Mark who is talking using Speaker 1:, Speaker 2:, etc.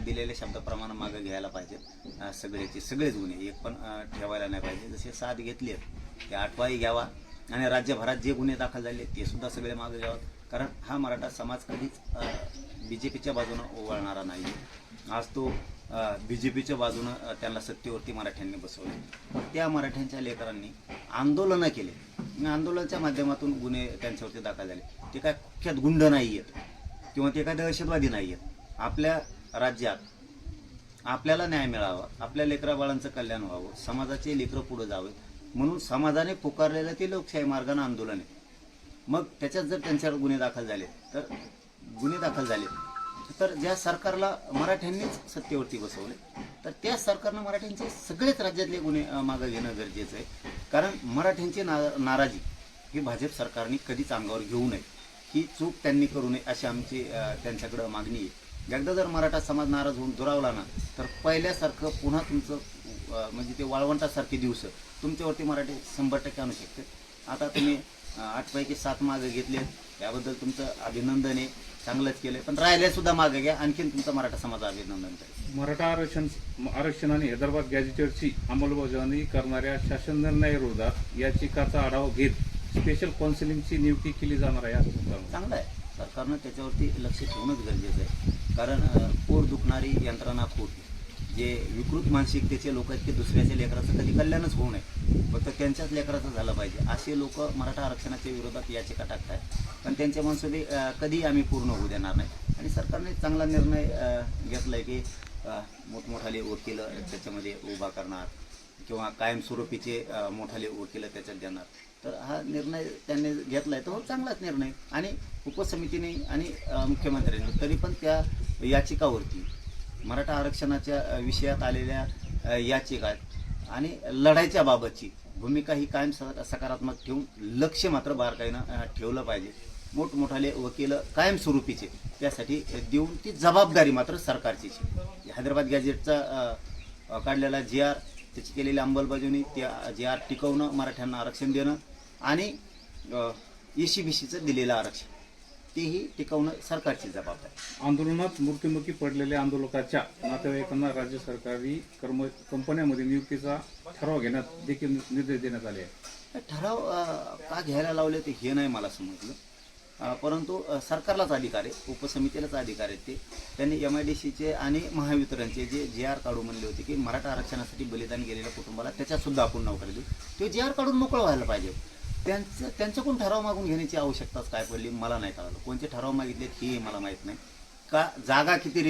Speaker 1: दिलेल्या शब्दाप्रमाणे मागे घ्यायला पाहिजे। सगळेच गुन्हे एक पण ठेवायला नाही पाहिजे। जसे 7 घेतले ते 8वाही घ्यावा आणि राज्यभरात जे गुन्हे दाखल झाले ते सुद्धा सगळे मागे घ्यावेत, कारण हा मराठा समाज कधीच BJPच्या बाजूनं वळणारा नाही। आज तो BJPच्या बाजूनं त्यांना सत्तेवरती मराठ्यांनी बसवले। त्या मराठ्यांच्या लेकरांनी आंदोलनं केले, आंदोलनाच्या माध्यमातून गुन्हे त्यांच्यावरती दाखल झाले। ते काय कुख्यात गुंड नाही आहेत किंवा ते काय दहशतवादी नाही आहेत। आपल्या राज्यात आपल्याला न्याय मिळावा, आपल्या लेकराबाळांचं कल्याण व्हावं, समाजाचे लेकरं पुढे जावे म्हणून समाजाने पुकारलेलं ते लोकशाही मार्गाने आंदोलन आहे। मग त्याच्यात जर त्यांच्यावर गुन्हे दाखल झाले तर ज्या सरकारला मराठ्यांनीच सत्तेवरती बसवले तर त्या सरकारनं मराठ्यांचे सगळेच राज्यातले गुन्हे मागे घेणं गरजेचं आहे। कारण मराठ्यांची नाराजी ही भाजप सरकारने कधीच अंगावर घेऊ नये, ही चूक त्यांनी करू नये अशी आमची त्यांच्याकडे मागणी आहे। एकदा जर मराठा समाज नाराज होऊन दुरावला ना तर पहिल्यासारखं पुन्हा तुमचं म्हणजे ते वाळवंटासारखे दिवस तुमच्यावरती मराठी 100% आणू शकते। आता तुम्ही 8 पैकी 7 मागे घेतले, त्याबद्दल तुमचं अभिनंदन आहे, चांगलंच केलं, पण राहिले सुद्धा मागे घ्या, आणखीन तुमचा मराठा समाज अभिनंदन करेल।
Speaker 2: मराठा आरक्षण आणि हैदराबाद गॅझेटरची अंमलबजावणी करणाऱ्या शासन निर्णयाविरोधात याचिकाचा आढावा घेत स्पेशल काउन्सिलिंगची नियुक्ती केली जाणार आहे असं
Speaker 1: चांगलं आहे। सरकारनं त्याच्यावरती लक्ष ठेवणंच गरजेचं आहे, कारण पोट दुखणारी यंत्रणा खूप, जे विकृत मानसिकतेचे लोक आहेत ते दुसऱ्याच्या लेकराचं कधी कल्याणच होऊ नये, फक्त त्यांच्याच लेकराचं झालं पाहिजे असे लोक मराठा आरक्षणाच्या विरोधात याचिका टाकतात। पण त्यांचे मनसुबे कधी आम्ही पूर्ण होऊ देणार नाही आणि सरकारने चांगला निर्णय घेतला आहे की मोठमोठाले वकील त्याच्यामध्ये उभा करणार किंवा कायमस्वरूपीचे मोठाले वकील त्याच्यात देणार। तर हा निर्णय त्यांनी घेतला आहे तो चांगलाच निर्णय, आणि उपसमितीने आणि मुख्यमंत्र्यांनी तरी पण त्या याचिकावरती मराठा आरक्षणाच्या विषयात आलेल्या याचिका आणि लढाईच्या बाबतची भूमिका ही कायम सकारात्मक ठेवून लक्ष मात्र बारकाईनं ठेवलं पाहिजे। मोठमोठाले वकील कायमस्वरूपीचे त्यासाठी देऊन ती जबाबदारी मात्र सरकारचीच। हैदराबाद गॅझेटचा काढलेला GR, त्याची केलेली अंमलबजावणी, त्या GR टिकवणं, मराठ्यांना आरक्षण देणं आणि ECBCचं दिलेलं आरक्षण तेही टिकवणं सरकारची जबाबदारी।
Speaker 2: आंदोलनात मृत्युमुखी पडलेल्या आंदोलकाच्या नातेवाईकांना राज्य सरकारी कंपन्यांमध्ये नियुक्तीचा ठराव घेण्यात देखील निर्देश देण्यात आले आहेत।
Speaker 1: ठराव का घ्यायला लावले ते हे नाही मला समजलं, परंतु सरकारलाच अधिकार आहे, उपसमितीलाच अधिकार आहे। त्यांनी MIDCचे आणि महावितरणचे जे GR काढू म्हणले होते की मराठा आरक्षणासाठी बलिदान गेलेल्या कुटुंबाला त्याच्यातसुद्धा आपण नोकरी देऊ, ते GR काढून मोकळं व्हायला पाहिजे। त्यांच्याकडून ठराव मागून घेण्याची आवश्यकताच काय पडली मला नाही कळलं। कोणते ठराव मागितले हे मला माहीत नाही, का जागा किती